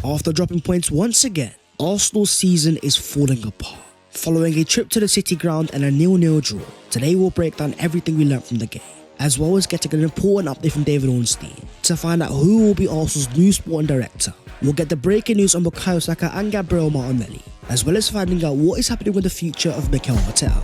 After dropping points once again, Arsenal's season is falling apart. Following a trip to the City ground and a 0-0 draw, today we'll break down everything we learnt from the game, as well as getting an important update from David Ornstein to find out who will be Arsenal's new sporting director. We'll get the breaking news on Bukayo Saka and Gabriel Martinelli, as well as finding out what is happening with the future of Mikel Arteta.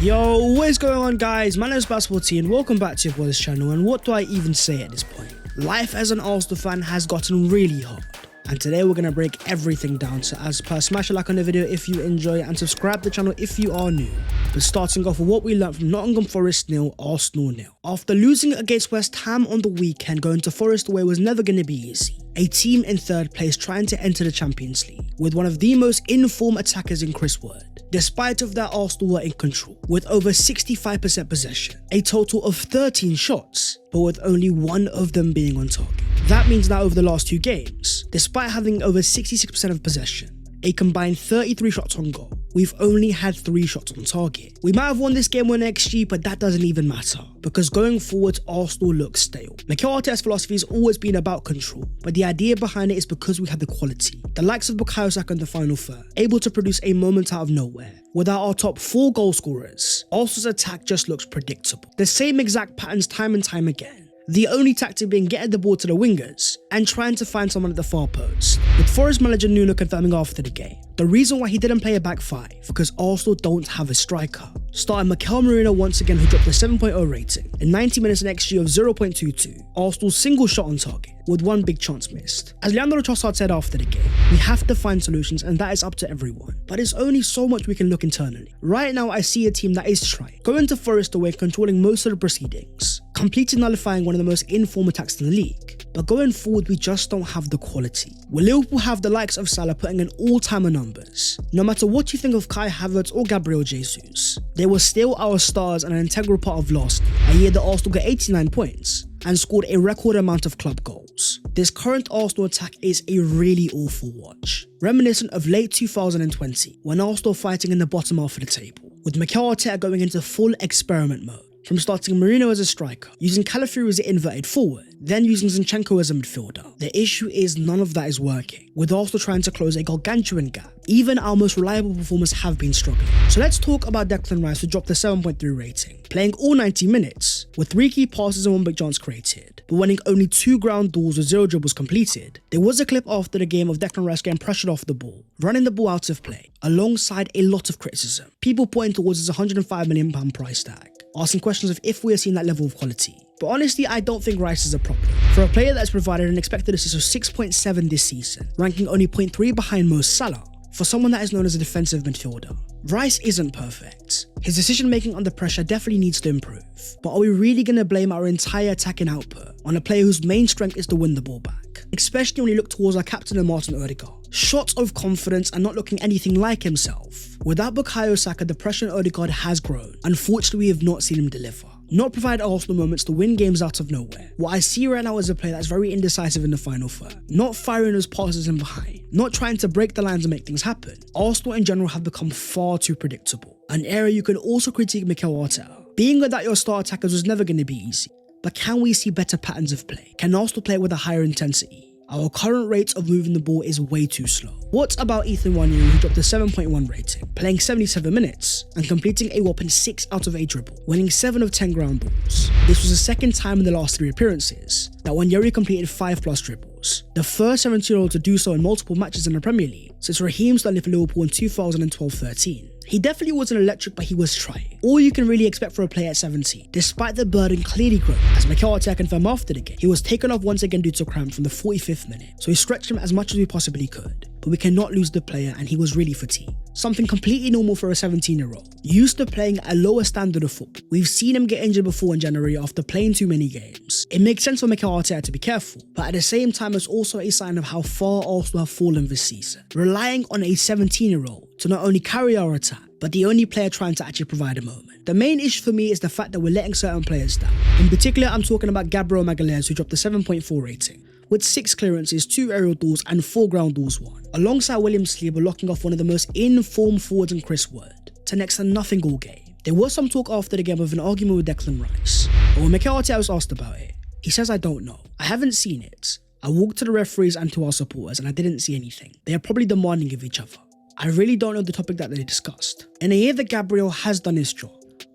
Yo, what is going on guys? My name is Basketball T and welcome back to your boys channel, and what do I even say at this point? Life as an Arsenal fan has gotten really hard, and today we're going to break everything down. So as per, smash a like on the video if you enjoy it and subscribe to the channel if you are new. But starting off with what we learned from Nottingham Forest 0, Arsenal 0. After losing against West Ham on the weekend, going to Forest away was never going to be easy. A team in third place trying to enter the Champions League with one of the most in-form attackers in Chris Wood. Despite of that, Arsenal were in control with over 65% possession, a total of 13 shots, but with only one of them being on target. That means that over the last two games, despite having over 66% of possession, a combined 33 shots on goal, we've only had 3 shots on target. We might have won this game on XG, but that doesn't even matter, because going forward, Arsenal looks stale. Mikel Arteta's philosophy has always been about control, but the idea behind it is because we have the quality. The likes of Bukayo Saka in the final third, able to produce a moment out of nowhere. Without our top 4 goal scorers, Arsenal's attack just looks predictable. The same exact patterns time and time again. The only tactic being getting the ball to the wingers and trying to find someone at the far post. With Forest manager Nuno confirming after the game, the reason why he didn't play a back 5, because Arsenal don't have a striker. Starting Mikel Merino once again, who dropped a 7.0 rating in 90 minutes and XG of 0.22. Arsenal's single shot on target, with one big chance missed. As Leandro Trossard said after the game, we have to find solutions and that is up to everyone. But there's only so much we can look internally. Right now I see a team that is trying, going to Forest away, controlling most of the proceedings, completely nullifying one of the most in-form attacks in the league. But going forward, we just don't have the quality. Will Liverpool have the likes of Salah putting in all-timer numbers? No matter what you think of Kai Havertz or Gabriel Jesus, they were still our stars and an integral part of last year, a year that Arsenal got 89 points and scored a record amount of club goals. This current Arsenal attack is a really awful watch, reminiscent of late 2020 when Arsenal fighting in the bottom half of the table, with Mikel Arteta going into full experiment mode. From starting Merino as a striker, using Calafiori as an inverted forward, then using Zinchenko as a midfielder. The issue is none of that is working, with Arsenal trying to close a gargantuan gap. Even our most reliable performers have been struggling. So let's talk about Declan Rice, who dropped a 7.3 rating, playing all 90 minutes, with 3 key passes and 1 big chance created, but winning only 2 ground duels with 0 dribbles completed. There was a clip after the game of Declan Rice getting pressured off the ball, running the ball out of play, alongside a lot of criticism. People pointing towards his £105 million price tag, asking questions of if we are seeing that level of quality. But honestly, I don't think Rice is a problem. For a player that's provided an expected assist of 6.7 this season, ranking only 0.3 behind Mo Salah, for someone that is known as a defensive midfielder, Rice isn't perfect. His decision making under pressure definitely needs to improve. But are we really going to blame our entire attacking output on a player whose main strength is to win the ball back? Especially when you look towards our captain and Martin Odegaard, shots of confidence and not looking anything like himself. Without Bukayo Saka, the pressure on Odegaard has grown. Unfortunately, we have not seen him deliver. Not provide Arsenal moments to win games out of nowhere. What I see right now is a player that's very indecisive in the final third, not firing those passes in behind, not trying to break the lines and make things happen. Arsenal in general have become far too predictable, an area you can also critique Mikel Arteta. Being without your star attackers was never going to be easy, but can we see better patterns of play? Can Arsenal play with a higher intensity? Our current rate of moving the ball is way too slow. What about Ethan Nwaneri, who dropped a 7.1 rating, playing 77 minutes and completing a whopping 6 out of 8 dribbles, winning 7 of 10 ground balls. This was the second time in the last 3 appearances that Nwaneri completed 5+ dribbles, the first 17-year-old to do so in multiple matches in the Premier League since Raheem started for Liverpool in 2012-13. He definitely wasn't electric, but he was trying. All you can really expect for a player at 17, despite the burden clearly growing. As Mikel Arteta confirmed after the game, he was taken off once again due to cramp from the 45th minute, so he stretched him as much as we possibly could. But we cannot lose the player, and he was really fatigued. Something completely normal for a 17-year-old, used to playing at a lower standard of football. We've seen him get injured before in January after playing too many games. It makes sense for Mikel Arteta to be careful, but at the same time it's also a sign of how far Arsenal have fallen this season, relying on a 17-year-old to not only carry our attack, but the only player trying to actually provide a moment. The main issue for me is the fact that we're letting certain players down. In particular, I'm talking about Gabriel Magalhaes, who dropped a 7.4 rating, with 6 clearances, 2 aerial duels and 4 ground duels won, alongside William Saliba locking off one of the most in-form forwards in Chris Wood, to next to nothing all game. There was some talk after the game of an argument with Declan Rice, but when Mikel Arteta was asked about it, He says, I don't know. I haven't seen it. I walked to the referees and to our supporters and I didn't see anything. They are probably demanding of each other. I really don't know the topic that they discussed. In a year that Gabriel has done his job,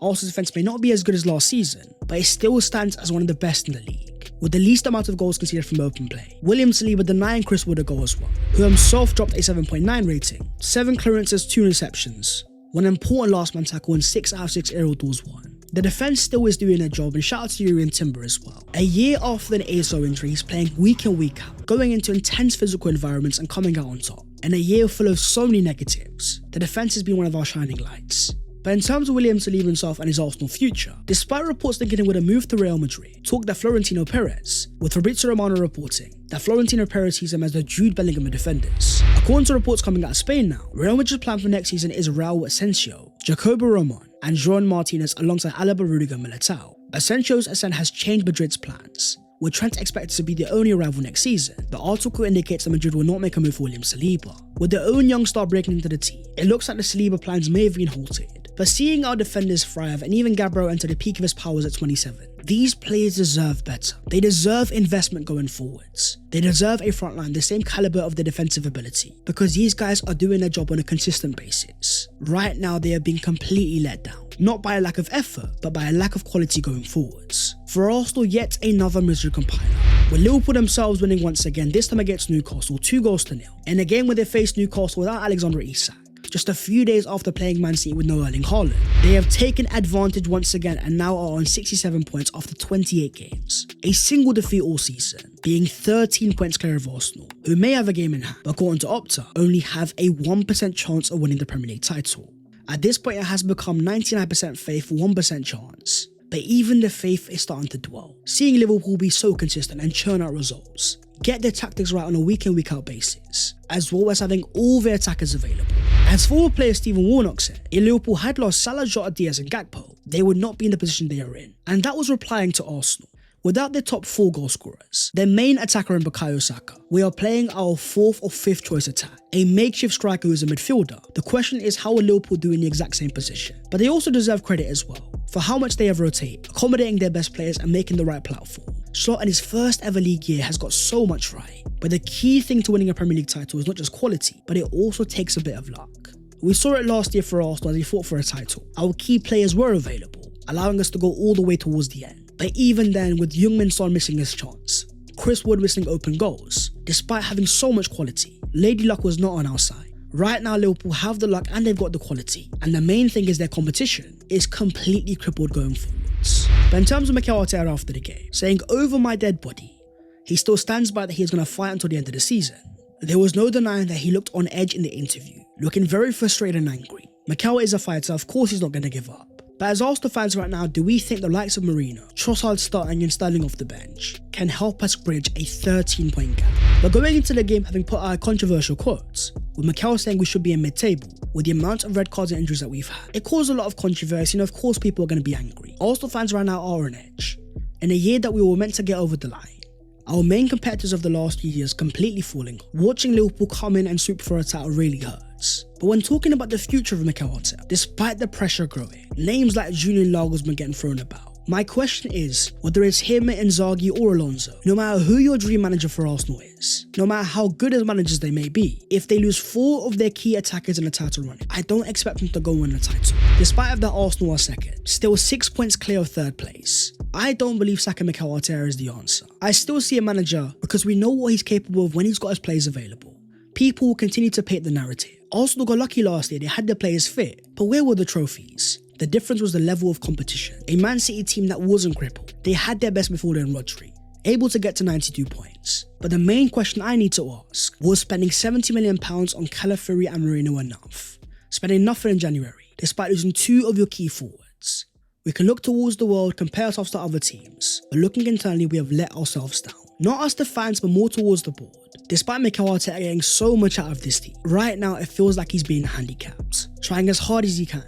Arsenal's defence may not be as good as last season, but it still stands as one of the best in the league, with the least amount of goals conceded from open play. William Saliba denying Chris Wood a goal as well, who himself dropped a 7.9 rating, 7 clearances, 2 interceptions, 1 important last man tackle and 6 out of 6 aerial duels won. The defence still is doing their job, and shout out to Yuri and Timber as well. A year after an ASO injury, he's playing week in week out, going into intense physical environments and coming out on top. In a year full of so many negatives, the defence has been one of our shining lights. But in terms of William Saliba himself and his Arsenal future, despite reports linking him with a move to Real Madrid, talk that Florentino Perez, with Fabrizio Romano reporting that Florentino Perez sees him as the Jude Bellingham of defenders. According to reports coming out of Spain now, Real Madrid's plan for next season is Raul Asensio, Jacobo Ramon, and Joan Martinez alongside Alaba, Rudiger and Militao. Asensio's ascent has changed Madrid's plans, with Trent expected to be the only arrival next season. The article indicates that Madrid will not make a move for William Saliba. With their own young star breaking into the team, it looks like the Saliba plans may have been halted. But seeing our defenders thrive and even Gabriel enter the peak of his powers at 27, these players deserve better. They deserve investment going forwards. They deserve a front line the same caliber of their defensive ability, because these guys are doing their job on a consistent basis. Right now they are being completely let down, not by a lack of effort, but by a lack of quality going forwards. For Arsenal, yet another misery compiler, with Liverpool themselves winning once again, this time against Newcastle 2-0, in a game where they faced Newcastle without Alexander Isak, just a few days after playing Man City with no Erling Haaland. They have taken advantage once again and now are on 67 points after 28 games. A single defeat all season, being 13 points clear of Arsenal, who may have a game in hand, but according to Opta, only have a 1% chance of winning the Premier League title. At this point, it has become 99% faith, 1% chance. But even the faith is starting to dwell. Seeing Liverpool be so consistent and churn out results, get their tactics right on a week in week out basis, as well as having all their attackers available. As forward player Stephen Warnock said, if Liverpool had lost Salah, Jota, Diaz and Gakpo, they would not be in the position they are in. And that was replying to Arsenal. Without their top 4 goal scorers, their main attacker in Bukayo Saka, we are playing our 4th or 5th choice attack, a makeshift striker who is a midfielder. The question is, how will Liverpool do in the exact same position? But they also deserve credit as well for how much they have rotated, accommodating their best players and making the right platform. Slot in his first ever league year has got so much right, but the key thing to winning a Premier League title is not just quality, but it also takes a bit of luck. We saw it last year for Arsenal as we fought for a title. Our key players were available, allowing us to go all the way towards the end. But even then, with Heung-min Son missing his chance, Chris Wood missing open goals, despite having so much quality, Lady Luck was not on our side. Right now, Liverpool have the luck and they've got the quality, and the main thing is their competition is completely crippled going forwards. But in terms of Mikel Arteta after the game, saying over my dead body, he still stands by that he is going to fight until the end of the season. There was no denying that he looked on edge in the interview, looking very frustrated and angry. Mikel is a fighter, of course he's not going to give up. But as Arsenal fans right now, do we think the likes of Mourinho, Trossard starting and Sterling off the bench can help us bridge a 13-point gap? But going into the game having put out controversial quotes, with Mikel saying we should be in mid-table, with the amount of red cards and injuries that we've had, it caused a lot of controversy and of course people are going to be angry. Arsenal fans right now are on edge. In a year that we were meant to get over the line, our main competitors of the last few years completely falling. Watching Liverpool come in and swoop for a title really hurts. But when talking about the future of Mikel Arteta, despite the pressure growing, names like Julian Lagosman getting thrown about, my question is, whether it's him, Inzaghi or Alonso, no matter who your dream manager for Arsenal is, no matter how good as managers they may be, if they lose 4 of their key attackers in the title run, I don't expect them to go win the title. Despite that Arsenal are second, still 6 points clear of 3rd place, I don't believe sacking Mikel Arteta is the answer. I still see a manager because we know what he's capable of when he's got his players available. People will continue to paint the narrative. Arsenal got lucky last year, they had their players fit, but where were the trophies? The difference was the level of competition. A Man City team that wasn't crippled. They had their best midfielder in Rodri, able to get to 92 points. But the main question I need to ask, was spending £70 million on Calafiori and Mourinho enough? Spending nothing in January, despite losing 2 of your key forwards. We can look towards the world, compare ourselves to other teams, but looking internally we have let ourselves down. Not us the fans, but more towards the board. Despite Mikel Arteta getting so much out of this team, right now it feels like he's being handicapped, trying as hard as he can.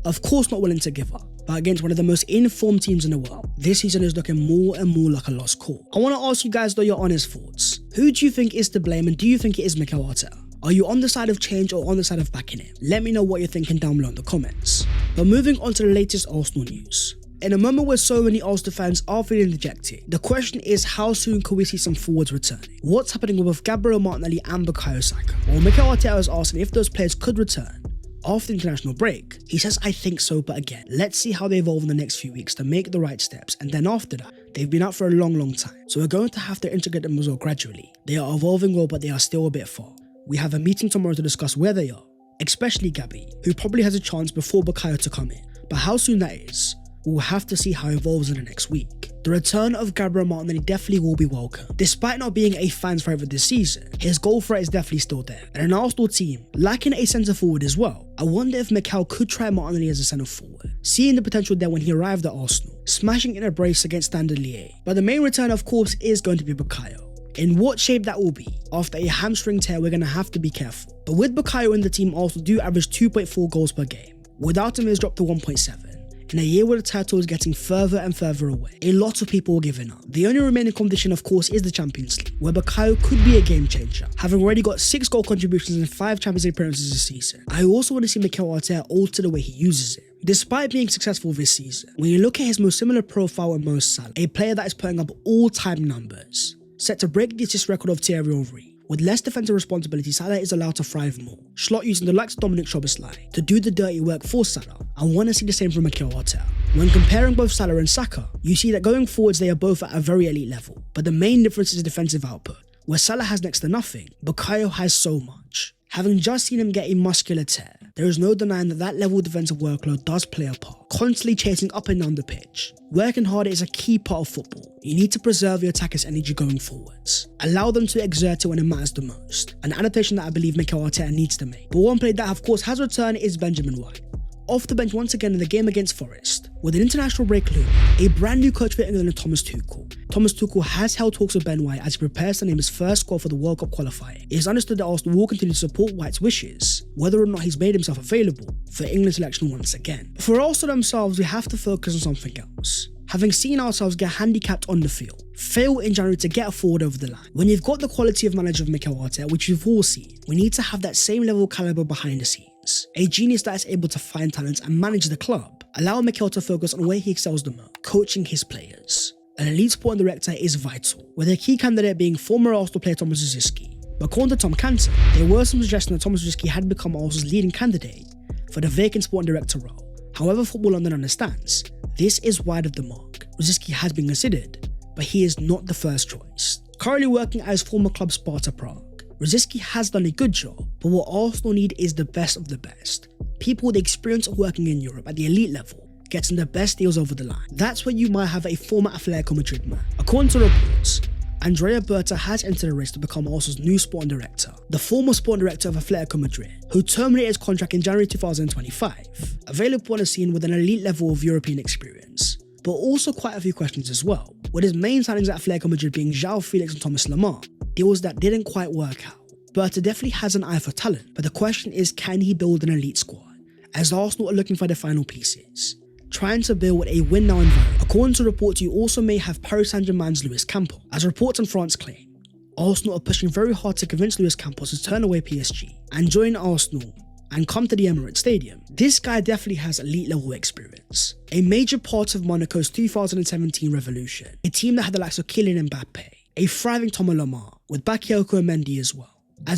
Of course not willing to give up, but against one of the most informed teams in the world, this season is looking more and more like a lost cause. I want to ask you guys though your honest thoughts. Who do you think is to blame and do you think it is Mikel Arteta? Are you on the side of change or on the side of backing him? Let me know what you're thinking down below in the comments. But moving on to the latest Arsenal news. In a moment where so many Arsenal fans are feeling dejected, the question is how soon could we see some forwards returning? What's happening with both Gabriel Martinelli and Bukayo Saka? Well, Mikel Arteta is asking if those players could return after the international break. He says, I think so, but again, let's see how they evolve in the next few weeks to make the right steps, and then after that, they've been out for a long time, so we're going to have to integrate them as well gradually. They are evolving well, but they are still a bit far. We have a meeting tomorrow to discuss where they are, especially Gabby, who probably has a chance before Bukayo to come in, but how soon that is, we'll have to see how it evolves in the next week. The return of Gabriel Martinelli definitely will be welcome. Despite not being a fan's favourite this season, his goal threat is definitely still there. And an Arsenal team lacking a centre forward as well, I wonder if Mikel could try Martinelli as a centre forward, seeing the potential there when he arrived at Arsenal, smashing in a brace against Standard Liège. But the main return of course is going to be Bukayo. In what shape that will be, after a hamstring tear, we're going to have to be careful. But with Bukayo in the team, Arsenal do average 2.4 goals per game. Without him, it's dropped to 1.7. In a year where the title is getting further and further away, a lot of people are giving up. The only remaining competition of course is the Champions League, where Bukayo could be a game changer, having already got 6 goal contributions in 5 Champions League appearances this season. I also want to see Mikel Arteta alter the way he uses it. Despite being successful this season, when you look at his most similar profile in Mo Salah, a player that is putting up all-time numbers, set to break the assist record of Thierry Henry. With less defensive responsibility, Salah is allowed to thrive more. Slot using the likes of Dominic Szoboszlai to do the dirty work for Salah. I want to see the same from Mikel Arteta. When comparing both Salah and Saka, you see that going forwards they are both at a very elite level, but the main difference is defensive output. Where Salah has next to nothing, Bukayo has so much. Having just seen him get a muscular tear, there is no denying that level of defensive workload does play a part, constantly chasing up and down the pitch. Working harder is a key part of football. You need to preserve your attackers' energy going forwards. Allow them to exert it when it matters the most, an adaptation that I believe Mikel Arteta needs to make. But one player that of course has returned is Benjamin White. Off the bench once again in the game against Forest. With an international break looming, a brand new coach for England is Thomas Tuchel. Thomas Tuchel has held talks with Ben White as he prepares to name his first squad for the World Cup qualifying. It is understood that Arsenal will continue to support White's wishes, whether or not he's made himself available for England selection once again. For Arsenal themselves, we have to focus on something else. Having seen ourselves get handicapped on the field, fail in January to get a forward over the line. When you've got the quality of manager of Mikel Arteta, which we've all seen, we need to have that same level of calibre behind the scenes. A genius that is able to find talents and manage the club. Allow Mikel to focus on where he excels the most, coaching his players. An elite sporting director is vital, with a key candidate being former Arsenal player Thomas Rosicky. But according to Tom Canton, there were some suggestions that Thomas Rosicky had become Arsenal's leading candidate for the vacant sporting director role. However, Football London understands, this is wide of the mark. Rosicky has been considered, but he is not the first choice. Currently working at his former club Sparta Prague, Rosicky has done a good job, but what Arsenal need is the best of the best. People with the experience of working in Europe at the elite level, getting the best deals over the line. That's where you might have a former Atletico Madrid man. According to reports, Andrea Berta has entered the race to become Arsenal's new sporting director. The former sporting director of Atletico Madrid, who terminated his contract in January 2025, available on the scene with an elite level of European experience, but also quite a few questions as well, with his main signings at Atletico Madrid being João Felix and Thomas Lemar, deals that didn't quite work out. Berta definitely has an eye for talent, but the question is, can he build an elite squad? As Arsenal are looking for the final pieces, trying to build a win-now environment. According to reports, you also may have Paris Saint-Germain's Luis Campos. As reports in France claim, Arsenal are pushing very hard to convince Luis Campos to turn away PSG and join Arsenal and come to the Emirates Stadium. This guy definitely has elite level experience. A major part of Monaco's 2017 revolution, a team that had the likes of Kylian Mbappe, a thriving Thomas Lemar, with Bakayoko and Mendy as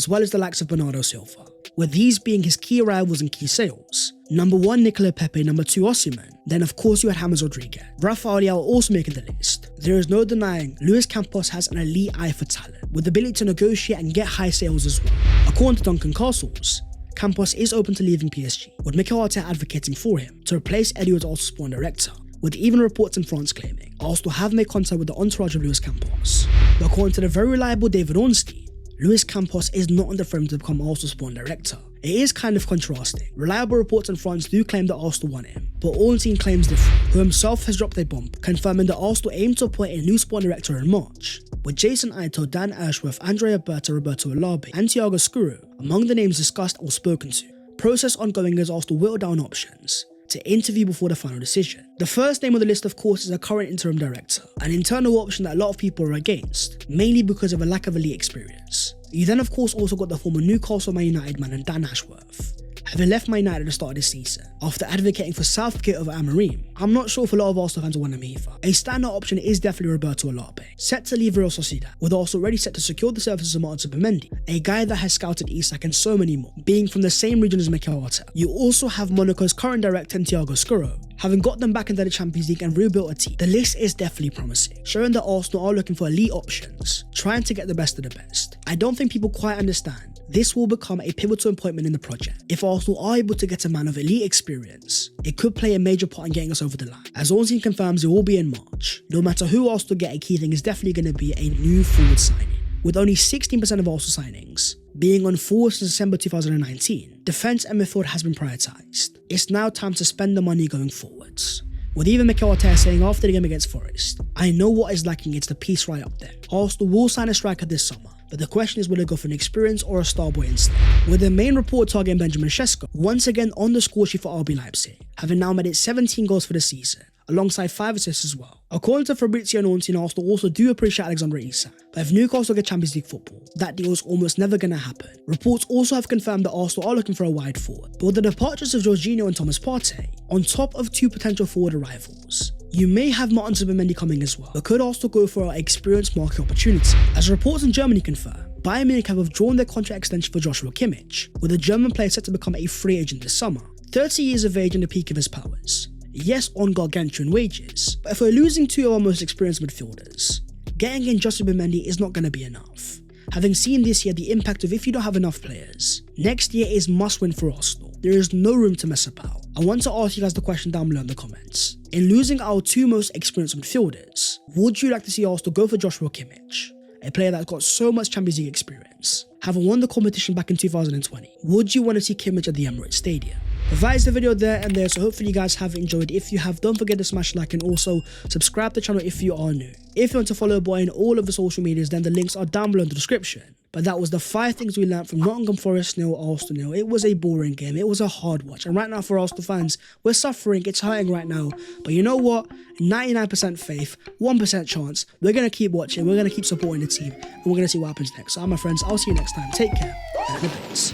well as the likes of Bernardo Silva, with these being his key rivals and key sales. Number 1, Nicola Pepe, number 2, Osimhen. Then of course you had James Rodriguez. Rafael Leao also making the list. There is no denying Luis Campos has an elite eye for talent, with the ability to negotiate and get high sales as well. According to Duncan Castles, Campos is open to leaving PSG, with Mikel Arteta advocating for him to replace Eddie as Arsenal sporting director, with even reports in France claiming Arsenal have made contact with the entourage of Luis Campos. But according to the very reliable David Ornstein, Luis Campos is not on the frame to become Arsenal sporting director. It is kind of contrasting. Reliable reports in France do claim that Arsenal want him, but Ornstein claims different, who himself has dropped a bomb, confirming that Arsenal aim to appoint a new sporting director in March, with Jason Ito, Dan Ashworth, Andrea Berta, Roberto Alabi, and Thiago Scuro among the names discussed or spoken to. Process ongoing as Arsenal whittle down options to interview before the final decision. The first name on the list of course is a current interim director, an internal option that a lot of people are against, mainly because of a lack of elite experience. You then of course also got the former Newcastle Man United man and Dan Ashworth. having left Man United at the start of this season after advocating for Southgate over Amorim. I'm not sure if a lot of Arsenal fans want him either. A standout option is definitely Roberto Olope, set to leave Real Sociedad, with Arsenal already set to secure the services of Martin Zubimendi, a guy that has scouted Isak and so many more, being from the same region as Mikel Arteta. You also have Monaco's current director Thiago Scuro, having got them back into the Champions League and rebuilt a team. The list is definitely promising, showing that Arsenal are looking for elite options, trying to get the best of the best. I don't think people quite understand this will become a pivotal appointment in the project. If Arsenal are able to get a man of elite experience, it could play a major part in getting us over the line. As Ornstein confirms, it will be in March. No matter who Arsenal get, a key thing is definitely going to be a new forward signing. With only 16% of Arsenal signings being on forward since December 2019, defence and midfield has been prioritised. It's now time to spend the money going forwards. With even Mikel Arteta saying after the game against Forest, "I know what is lacking, it's the piece right up there." Arsenal will sign a striker this summer, but the question is will they go for an experience or a star boy instead? With the main report targeting Benjamin Sesko once again on the score sheet for RB Leipzig, having now made it 17 goals for the season, alongside 5 assists as well. According to Fabrizio and Ornstein, Arsenal also do appreciate Alexander Isak, but if Newcastle get Champions League football, that deal is almost never going to happen. Reports also have confirmed that Arsenal are looking for a wide forward, but with the departures of Jorginho and Thomas Partey, on top of 2 potential forward arrivals, you may have Martin Zubimendi coming as well, but could Arsenal go for an experienced market opportunity? As reports in Germany confirm, Bayern Munich have withdrawn their contract extension for Joshua Kimmich, with the German player set to become a free agent this summer. 30 years of age and the peak of his powers. Yes, on gargantuan wages, but if we're losing 2 of our most experienced midfielders, getting in Joshua Zubimendi is not going to be enough. Having seen this year the impact of if you don't have enough players, next year is must win for Arsenal. There is no room to mess about. I want to ask you guys the question down below in the comments. In losing our 2 most experienced midfielders, would you like to see Arsenal go for Joshua Kimmich, a player that's got so much Champions League experience, having won the competition back in 2020? Would you want to see Kimmich at the Emirates Stadium? But that is the video there and there, so hopefully you guys have enjoyed. If you have, don't forget to smash like and also subscribe to the channel if you are new. If you want to follow boy in all of the social medias, then the links are down below in the description. But that was the 5 things we learned from Nottingham Forest 0, Arsenal 0. It was a boring game, it was a hard watch, and right now for Arsenal fans, we're suffering, it's hurting right now. But you know what? 99% faith, 1% chance. We're going to keep watching, we're going to keep supporting the team, and we're going to see what happens next. So my friends, I'll see you next time. Take care, and in a bit.